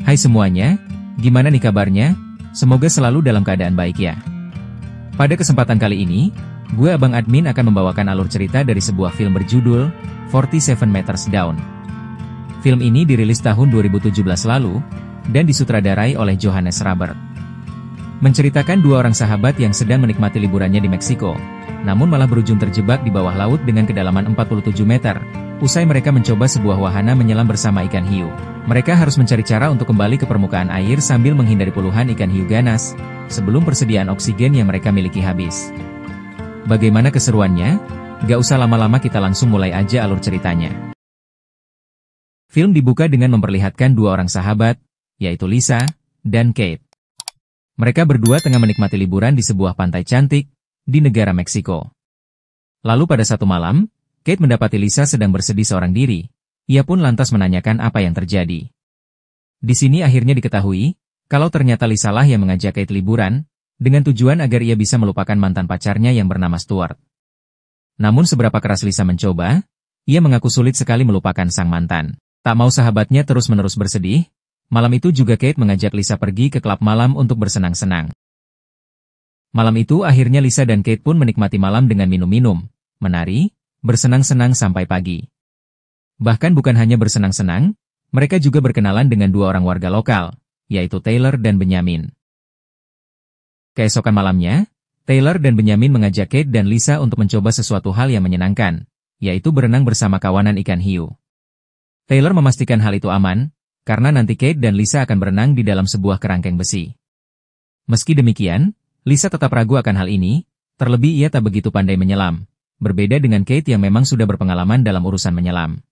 Hai semuanya, gimana nih kabarnya? Semoga selalu dalam keadaan baik ya. Pada kesempatan kali ini, gue Abang Admin akan membawakan alur cerita dari sebuah film berjudul 47 Meters Down. Film ini dirilis tahun 2017 lalu, dan disutradarai oleh Johannes Rabert. Menceritakan dua orang sahabat yang sedang menikmati liburannya di Meksiko, namun malah berujung terjebak di bawah laut dengan kedalaman 47 meter, usai mereka mencoba sebuah wahana menyelam bersama ikan hiu. Mereka harus mencari cara untuk kembali ke permukaan air sambil menghindari puluhan ikan hiu ganas, sebelum persediaan oksigen yang mereka miliki habis. Bagaimana keseruannya? Gak usah lama-lama, kita langsung mulai aja alur ceritanya. Film dibuka dengan memperlihatkan dua orang sahabat, yaitu Lisa dan Kate. Mereka berdua tengah menikmati liburan di sebuah pantai cantik di negara Meksiko. Lalu pada satu malam, Kate mendapati Lisa sedang bersedih seorang diri. Ia pun lantas menanyakan apa yang terjadi. Di sini akhirnya diketahui, kalau ternyata Lisa lah yang mengajak Kate liburan, dengan tujuan agar ia bisa melupakan mantan pacarnya yang bernama Stuart. Namun seberapa keras Lisa mencoba, ia mengaku sulit sekali melupakan sang mantan. Tak mau sahabatnya terus-menerus bersedih, malam itu juga Kate mengajak Lisa pergi ke klub malam untuk bersenang-senang. Malam itu akhirnya Lisa dan Kate pun menikmati malam dengan minum-minum, menari, bersenang-senang sampai pagi. Bahkan bukan hanya bersenang-senang, mereka juga berkenalan dengan dua orang warga lokal, yaitu Taylor dan Benjamin. Keesokan malamnya, Taylor dan Benjamin mengajak Kate dan Lisa untuk mencoba sesuatu hal yang menyenangkan, yaitu berenang bersama kawanan ikan hiu. Taylor memastikan hal itu aman, karena nanti Kate dan Lisa akan berenang di dalam sebuah kerangkeng besi. Meski demikian, Lisa tetap ragu akan hal ini, terlebih ia tak begitu pandai menyelam, berbeda dengan Kate yang memang sudah berpengalaman dalam urusan menyelam.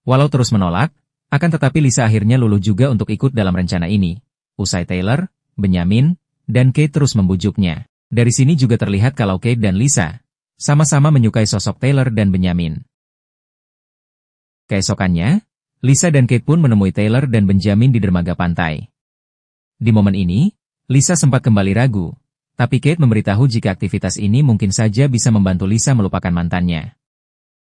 Walau terus menolak, akan tetapi Lisa akhirnya luluh juga untuk ikut dalam rencana ini. Usai Taylor, Benjamin, dan Kate terus membujuknya. Dari sini juga terlihat kalau Kate dan Lisa sama-sama menyukai sosok Taylor dan Benjamin. Keesokannya, Lisa dan Kate pun menemui Taylor dan Benjamin di dermaga pantai. Di momen ini, Lisa sempat kembali ragu, tapi Kate memberitahu jika aktivitas ini mungkin saja bisa membantu Lisa melupakan mantannya.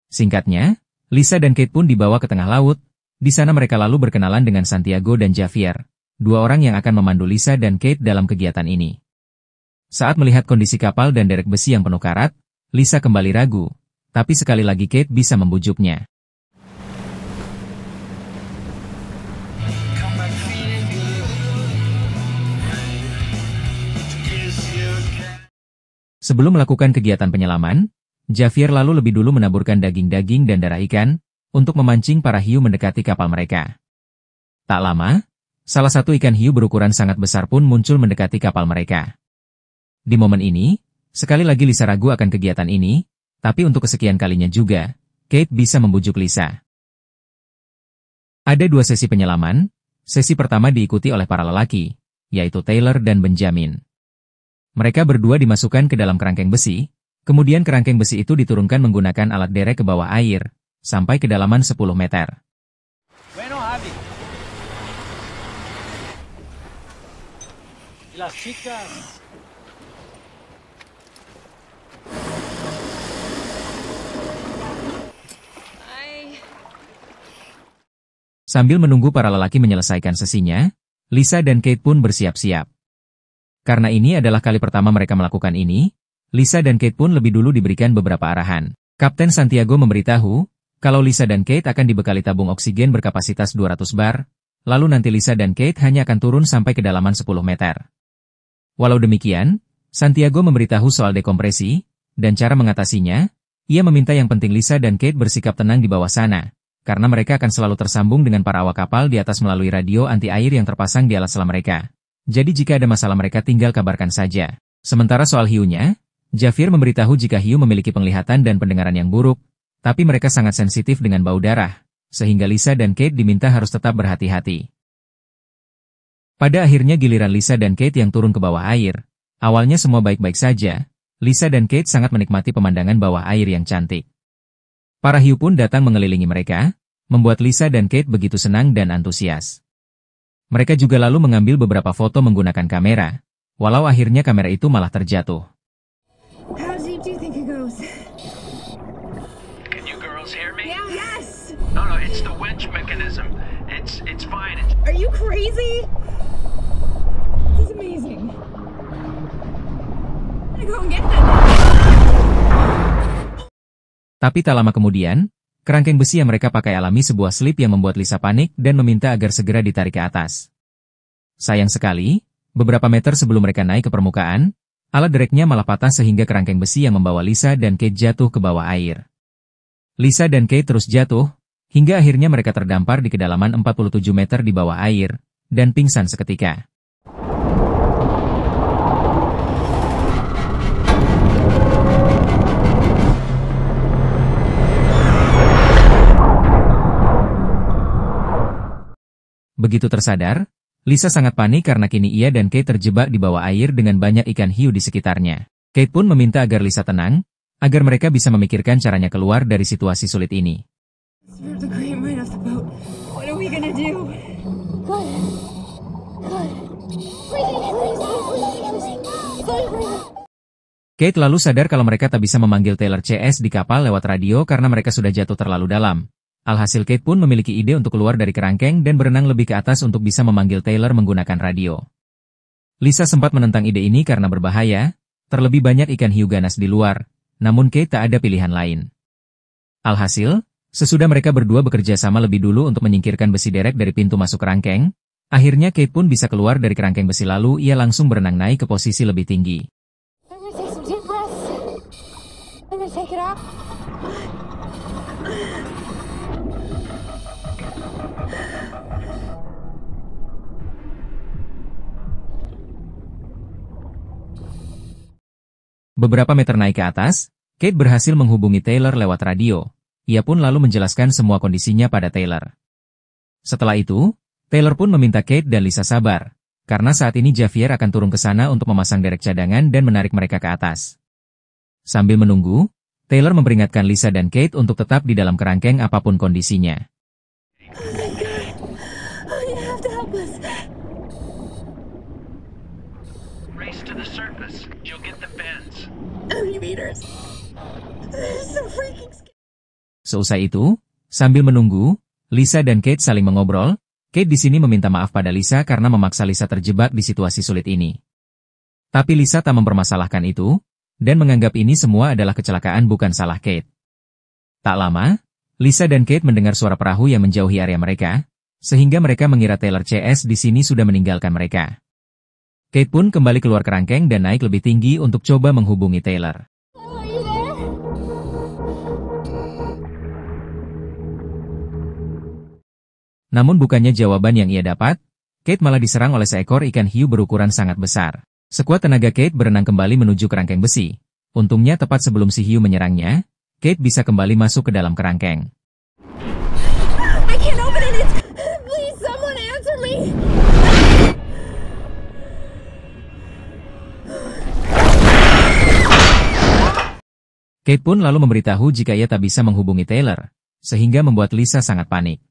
Singkatnya, Lisa dan Kate pun dibawa ke tengah laut. Di sana mereka lalu berkenalan dengan Santiago dan Javier, dua orang yang akan memandu Lisa dan Kate dalam kegiatan ini. Saat melihat kondisi kapal dan derek besi yang penuh karat, Lisa kembali ragu, tapi sekali lagi Kate bisa membujuknya. Sebelum melakukan kegiatan penyelaman, Javier lalu lebih dulu menaburkan daging-daging dan darah ikan, untuk memancing para hiu mendekati kapal mereka. Tak lama, salah satu ikan hiu berukuran sangat besar pun muncul mendekati kapal mereka. Di momen ini, sekali lagi Lisa ragu akan kegiatan ini, tapi untuk kesekian kalinya juga, Kate bisa membujuk Lisa. Ada dua sesi penyelaman. Sesi pertama diikuti oleh para lelaki, yaitu Taylor dan Benjamin. Mereka berdua dimasukkan ke dalam kerangkeng besi, kemudian kerangkeng besi itu diturunkan menggunakan alat derek ke bawah air, sampai kedalaman 10 meter. Bueno, Javi. Las chicas. Sambil menunggu para lelaki menyelesaikan sesinya, Lisa dan Kate pun bersiap-siap. Karena ini adalah kali pertama mereka melakukan ini, Lisa dan Kate pun lebih dulu diberikan beberapa arahan. Kapten Santiago memberitahu, kalau Lisa dan Kate akan dibekali tabung oksigen berkapasitas 200 bar, lalu nanti Lisa dan Kate hanya akan turun sampai kedalaman 10 meter. Walau demikian, Santiago memberitahu soal dekompresi, dan cara mengatasinya. Ia meminta yang penting Lisa dan Kate bersikap tenang di bawah sana, karena mereka akan selalu tersambung dengan para awak kapal di atas melalui radio anti-air yang terpasang di alas selam mereka. Jadi jika ada masalah mereka tinggal kabarkan saja. Sementara soal hiunya, Javier memberitahu jika hiu memiliki penglihatan dan pendengaran yang buruk, tapi mereka sangat sensitif dengan bau darah, sehingga Lisa dan Kate diminta harus tetap berhati-hati. Pada akhirnya giliran Lisa dan Kate yang turun ke bawah air. Awalnya semua baik-baik saja, Lisa dan Kate sangat menikmati pemandangan bawah air yang cantik. Para hiu pun datang mengelilingi mereka, membuat Lisa dan Kate begitu senang dan antusias. Mereka juga lalu mengambil beberapa foto menggunakan kamera, walau akhirnya kamera itu malah terjatuh. How deep do you think it goes? Can you girls hear me? Yeah. Yes! No, it's the winch mechanism. It's fine. Are you crazy? This is amazing. I'm gonna go and get them. Tapi tak lama kemudian, kerangkeng besi yang mereka pakai alami sebuah slip yang membuat Lisa panik dan meminta agar segera ditarik ke atas. Sayang sekali, beberapa meter sebelum mereka naik ke permukaan, alat dereknya malah patah sehingga kerangkeng besi yang membawa Lisa dan Kate jatuh ke bawah air. Lisa dan Kate terus jatuh, hingga akhirnya mereka terdampar di kedalaman 47 meter di bawah air, dan pingsan seketika. Begitu tersadar, Lisa sangat panik karena kini ia dan Kate terjebak di bawah air dengan banyak ikan hiu di sekitarnya. Kate pun meminta agar Lisa tenang, agar mereka bisa memikirkan caranya keluar dari situasi sulit ini. The great might of the boat. What are we gonna do? Good. Kate lalu sadar kalau mereka tak bisa memanggil Taylor CS di kapal lewat radio karena mereka sudah jatuh terlalu dalam. Alhasil Kate pun memiliki ide untuk keluar dari kerangkeng dan berenang lebih ke atas untuk bisa memanggil Taylor menggunakan radio. Lisa sempat menentang ide ini karena berbahaya, terlebih banyak ikan hiu ganas di luar, namun Kate tak ada pilihan lain. Alhasil, sesudah mereka berdua bekerja sama lebih dulu untuk menyingkirkan besi derek dari pintu masuk kerangkeng, akhirnya Kate pun bisa keluar dari kerangkeng besi lalu ia langsung berenang naik ke posisi lebih tinggi. Beberapa meter naik ke atas, Kate berhasil menghubungi Taylor lewat radio. Ia pun lalu menjelaskan semua kondisinya pada Taylor. Setelah itu, Taylor pun meminta Kate dan Lisa sabar, karena saat ini Javier akan turun ke sana untuk memasang derek cadangan dan menarik mereka ke atas. Sambil menunggu, Taylor memperingatkan Lisa dan Kate untuk tetap di dalam kerangkeng apapun kondisinya. Oh my god. Oh, you have to help us. Race to the surface. You'll get the bends. Oh, you beaters. This is so freaking scary. Seusai itu, sambil menunggu, Lisa dan Kate saling mengobrol. Kate di sini meminta maaf pada Lisa karena memaksa Lisa terjebak di situasi sulit ini. Tapi Lisa tak mempermasalahkan itu, dan menganggap ini semua adalah kecelakaan bukan salah Kate. Tak lama, Lisa dan Kate mendengar suara perahu yang menjauhi area mereka, sehingga mereka mengira Taylor CS di sini sudah meninggalkan mereka. Kate pun kembali keluar kerangkeng dan naik lebih tinggi untuk coba menghubungi Taylor. Namun bukannya jawaban yang ia dapat, Kate malah diserang oleh seekor ikan hiu berukuran sangat besar. Sekuat tenaga Kate berenang kembali menuju kerangkeng besi. Untungnya tepat sebelum si hiu menyerangnya, Kate bisa kembali masuk ke dalam kerangkeng. I can't open it. Please, someone answer me. Kate pun lalu memberitahu jika ia tak bisa menghubungi Taylor, sehingga membuat Lisa sangat panik.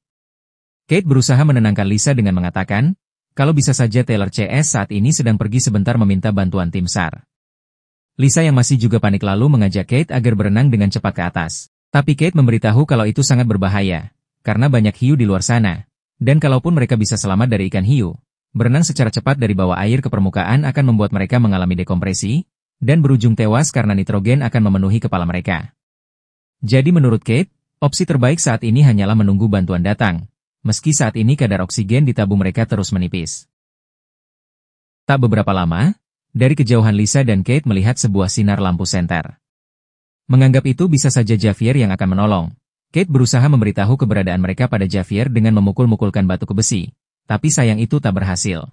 Kate berusaha menenangkan Lisa dengan mengatakan, kalau bisa saja Taylor CS saat ini sedang pergi sebentar meminta bantuan tim SAR. Lisa yang masih juga panik lalu mengajak Kate agar berenang dengan cepat ke atas. Tapi Kate memberitahu kalau itu sangat berbahaya, karena banyak hiu di luar sana. Dan kalaupun mereka bisa selamat dari ikan hiu, berenang secara cepat dari bawah air ke permukaan akan membuat mereka mengalami dekompresi, dan berujung tewas karena nitrogen akan memenuhi kepala mereka. Jadi menurut Kate, opsi terbaik saat ini hanyalah menunggu bantuan datang. Meski saat ini kadar oksigen di tabung mereka terus menipis. Tak beberapa lama, dari kejauhan Lisa dan Kate melihat sebuah sinar lampu senter. Menganggap itu bisa saja Javier yang akan menolong. Kate berusaha memberitahu keberadaan mereka pada Javier dengan memukul-mukulkan batu ke besi, tapi sayang itu tak berhasil.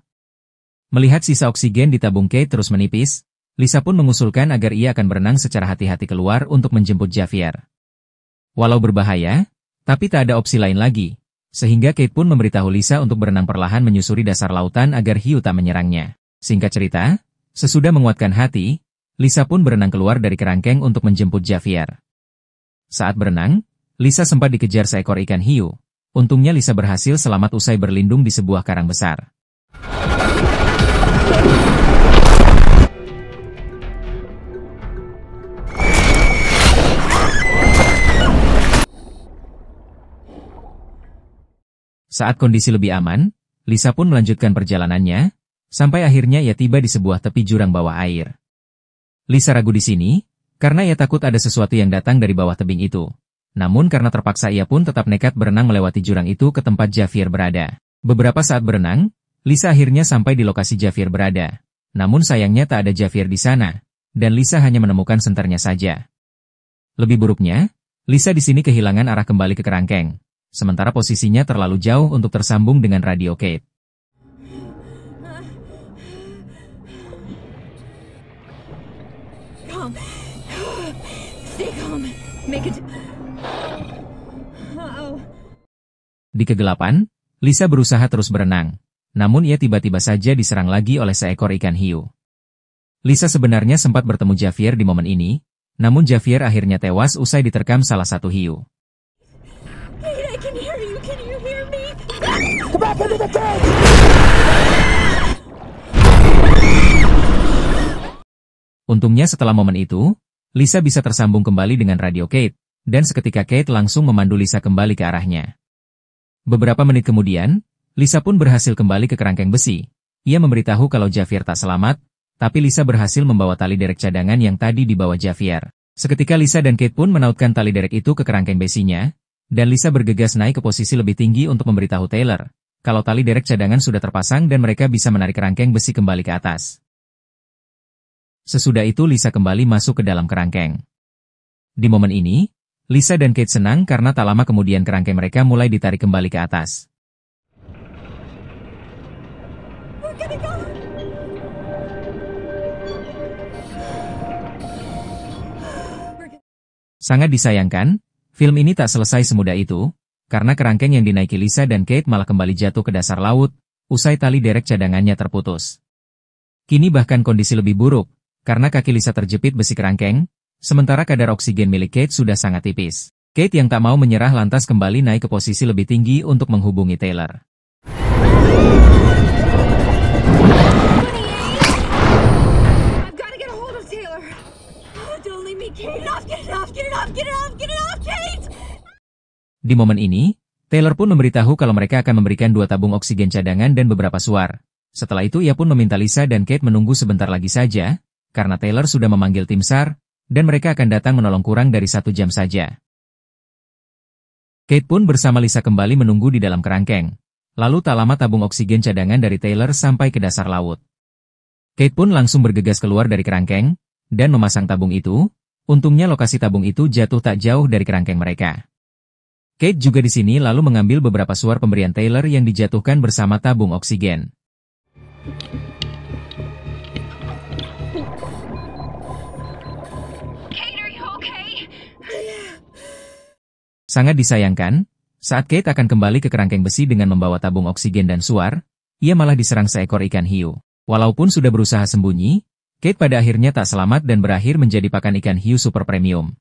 Melihat sisa oksigen di tabung Kate terus menipis, Lisa pun mengusulkan agar ia akan berenang secara hati-hati keluar untuk menjemput Javier. Walau berbahaya, tapi tak ada opsi lain lagi. Sehingga Kate pun memberitahu Lisa untuk berenang perlahan menyusuri dasar lautan agar hiu tak menyerangnya. Singkat cerita, sesudah menguatkan hati, Lisa pun berenang keluar dari kerangkeng untuk menjemput Javier. Saat berenang, Lisa sempat dikejar seekor ikan hiu. Untungnya Lisa berhasil selamat usai berlindung di sebuah karang besar. Saat kondisi lebih aman, Lisa pun melanjutkan perjalanannya, sampai akhirnya ia tiba di sebuah tepi jurang bawah air. Lisa ragu di sini, karena ia takut ada sesuatu yang datang dari bawah tebing itu. Namun karena terpaksa ia pun tetap nekat berenang melewati jurang itu ke tempat Javier berada. Beberapa saat berenang, Lisa akhirnya sampai di lokasi Javier berada. Namun sayangnya tak ada Javier di sana, dan Lisa hanya menemukan senternya saja. Lebih buruknya, Lisa di sini kehilangan arah kembali ke kerangkeng, sementara posisinya terlalu jauh untuk tersambung dengan radio Kate. Calm. Stay calm. Make it... Uh-oh. Di kegelapan, Lisa berusaha terus berenang. Namun ia tiba-tiba saja diserang lagi oleh seekor ikan hiu. Lisa sebenarnya sempat bertemu Javier di momen ini, namun Javier akhirnya tewas usai diterkam salah satu hiu. Kate, I can hear you. Can you hear me? Come back into the cage! Untungnya setelah momen itu, Lisa bisa tersambung kembali dengan radio Kate, dan seketika Kate langsung memandu Lisa kembali ke arahnya. Beberapa menit kemudian, Lisa pun berhasil kembali ke kerangkeng besi. Ia memberitahu kalau Javier tak selamat, tapi Lisa berhasil membawa tali derek cadangan yang tadi dibawa Javier. Seketika Lisa dan Kate pun menautkan tali derek itu ke kerangkeng besinya, dan Lisa bergegas naik ke posisi lebih tinggi untuk memberitahu Taylor kalau tali derek cadangan sudah terpasang dan mereka bisa menarik kerangkeng besi kembali ke atas. Sesudah itu Lisa kembali masuk ke dalam kerangkeng. Di momen ini, Lisa dan Kate senang karena tak lama kemudian kerangkeng mereka mulai ditarik kembali ke atas. Sangat disayangkan, film ini tak selesai semudah itu, karena kerangkeng yang dinaiki Lisa dan Kate malah kembali jatuh ke dasar laut, usai tali derek cadangannya terputus. Kini bahkan kondisi lebih buruk, karena kaki Lisa terjepit besi kerangkeng, sementara kadar oksigen milik Kate sudah sangat tipis. Kate yang tak mau menyerah lantas kembali naik ke posisi lebih tinggi untuk menghubungi Taylor. Di momen ini, Taylor pun memberitahu kalau mereka akan memberikan 2 tabung oksigen cadangan dan beberapa suar. Setelah itu ia pun meminta Lisa dan Kate menunggu sebentar lagi saja, karena Taylor sudah memanggil tim SAR, dan mereka akan datang menolong kurang dari 1 jam saja. Kate pun bersama Lisa kembali menunggu di dalam kerangkeng. Lalu tak lama tabung oksigen cadangan dari Taylor sampai ke dasar laut. Kate pun langsung bergegas keluar dari kerangkeng, dan memasang tabung itu. Untungnya lokasi tabung itu jatuh tak jauh dari kerangkeng mereka. Kate juga di sini lalu mengambil beberapa suar pemberian Taylor yang dijatuhkan bersama tabung oksigen. Kate, are you okay? Sangat disayangkan, saat Kate akan kembali ke kerangkeng besi dengan membawa tabung oksigen dan suar, ia malah diserang seekor ikan hiu. Walaupun sudah berusaha sembunyi, Kate pada akhirnya tak selamat dan berakhir menjadi pakan ikan hiu super premium.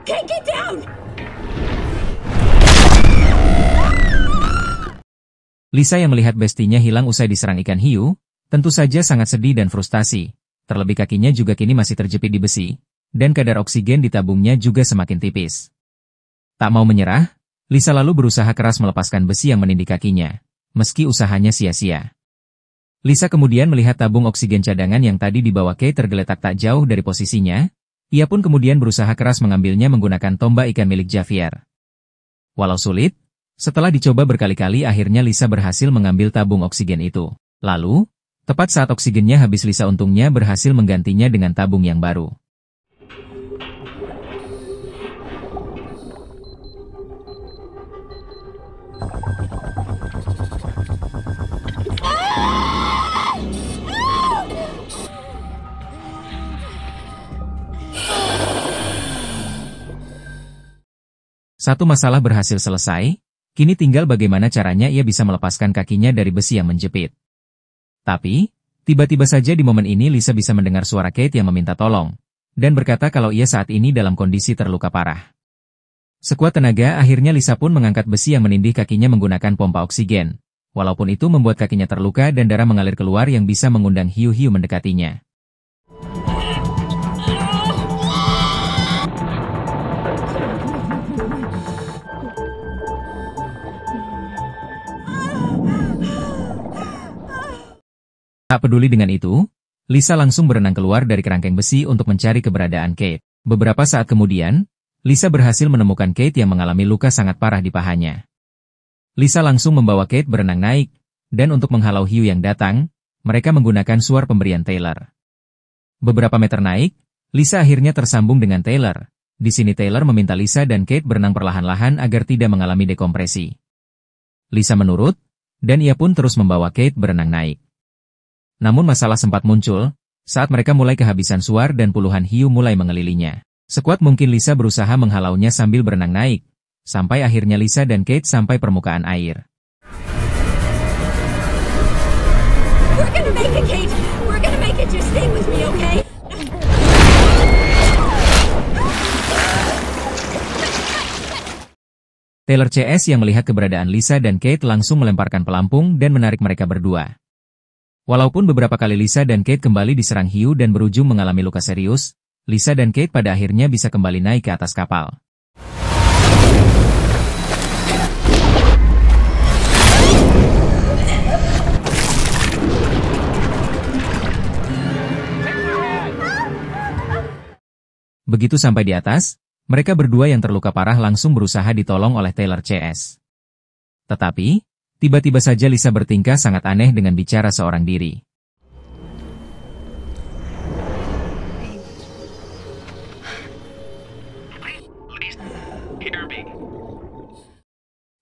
Kate, get down! Lisa yang melihat bestinya hilang usai diserang ikan hiu, tentu saja sangat sedih dan frustasi. Terlebih kakinya juga kini masih terjepit di besi, dan kadar oksigen di tabungnya juga semakin tipis. Tak mau menyerah, Lisa lalu berusaha keras melepaskan besi yang menindih kakinya, meski usahanya sia-sia. Lisa kemudian melihat tabung oksigen cadangan yang tadi dibawa Kate tergeletak tak jauh dari posisinya. Ia pun kemudian berusaha keras mengambilnya menggunakan tombak ikan milik Javier. Walau sulit, setelah dicoba berkali-kali akhirnya Lisa berhasil mengambil tabung oksigen itu. Lalu, tepat saat oksigennya habis Lisa untungnya berhasil menggantinya dengan tabung yang baru. Satu masalah berhasil selesai, kini tinggal bagaimana caranya ia bisa melepaskan kakinya dari besi yang menjepit. Tapi, tiba-tiba saja di momen ini Lisa bisa mendengar suara Kate yang meminta tolong, dan berkata kalau ia saat ini dalam kondisi terluka parah. Sekuat tenaga akhirnya Lisa pun mengangkat besi yang menindih kakinya menggunakan pompa oksigen, walaupun itu membuat kakinya terluka dan darah mengalir keluar yang bisa mengundang hiu-hiu mendekatinya. Tak peduli dengan itu, Lisa langsung berenang keluar dari kerangkeng besi untuk mencari keberadaan Kate. Beberapa saat kemudian, Lisa berhasil menemukan Kate yang mengalami luka sangat parah di pahanya. Lisa langsung membawa Kate berenang naik, dan untuk menghalau hiu yang datang, mereka menggunakan suar pemberian Taylor. Beberapa meter naik, Lisa akhirnya tersambung dengan Taylor. Di sini Taylor meminta Lisa dan Kate berenang perlahan-lahan agar tidak mengalami dekompresi. Lisa menurut, dan ia pun terus membawa Kate berenang naik. Namun masalah sempat muncul, saat mereka mulai kehabisan suar dan puluhan hiu mulai mengelilinginya. Sekuat mungkin Lisa berusaha menghalaunya sambil berenang naik, sampai akhirnya Lisa dan Kate sampai permukaan air. We're gonna make it, Kate! We're gonna make it! Just stay with me, okay? Taylor CS yang melihat keberadaan Lisa dan Kate langsung melemparkan pelampung dan menarik mereka berdua. Walaupun beberapa kali Lisa dan Kate kembali diserang hiu dan berujung mengalami luka serius, Lisa dan Kate pada akhirnya bisa kembali naik ke atas kapal. Begitu sampai di atas, mereka berdua yang terluka parah langsung berusaha ditolong oleh Taylor CS. Tetapi, tiba-tiba saja Lisa bertingkah sangat aneh dengan bicara seorang diri.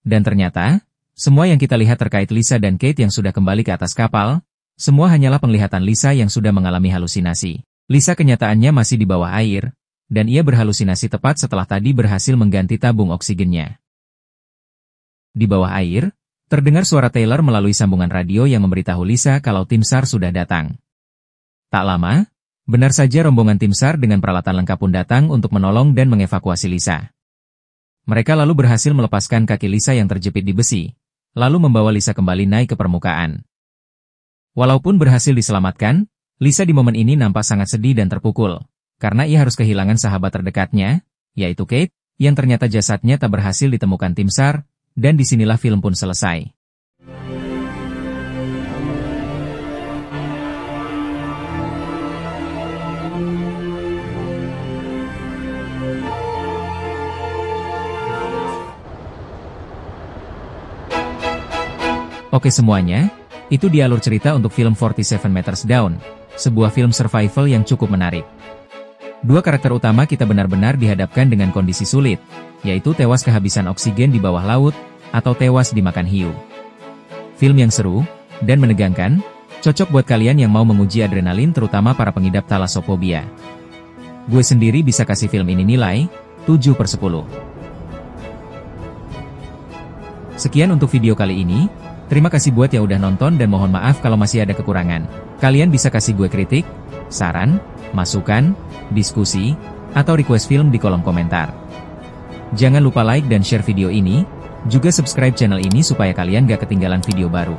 Dan ternyata, semua yang kita lihat terkait Lisa dan Kate yang sudah kembali ke atas kapal, semua hanyalah penglihatan Lisa yang sudah mengalami halusinasi. Lisa kenyataannya masih di bawah air, dan ia berhalusinasi tepat setelah tadi berhasil mengganti tabung oksigennya. Di bawah air, terdengar suara Taylor melalui sambungan radio yang memberitahu Lisa kalau tim SAR sudah datang. Tak lama, benar saja rombongan tim SAR dengan peralatan lengkap pun datang untuk menolong dan mengevakuasi Lisa. Mereka lalu berhasil melepaskan kaki Lisa yang terjepit di besi, lalu membawa Lisa kembali naik ke permukaan. Walaupun berhasil diselamatkan, Lisa di momen ini nampak sangat sedih dan terpukul, karena ia harus kehilangan sahabat terdekatnya, yaitu Kate, yang ternyata jasadnya tak berhasil ditemukan tim SAR, dan disinilah film pun selesai. Oke semuanya, itu dia alur cerita untuk film 47 Meters Down, sebuah film survival yang cukup menarik. Dua karakter utama kita benar-benar dihadapkan dengan kondisi sulit, yaitu tewas kehabisan oksigen di bawah laut, atau tewas dimakan hiu. Film yang seru, dan menegangkan, cocok buat kalian yang mau menguji adrenalin terutama para pengidap talasophobia. Gue sendiri bisa kasih film ini nilai 7/10. Sekian untuk video kali ini, terima kasih buat yang udah nonton dan mohon maaf kalau masih ada kekurangan. Kalian bisa kasih gue kritik, saran, masukan, diskusi, atau request film di kolom komentar. Jangan lupa like dan share video ini, juga subscribe channel ini supaya kalian gak ketinggalan video baru.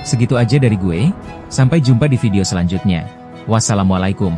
Segitu aja dari gue, sampai jumpa di video selanjutnya. Wassalamualaikum.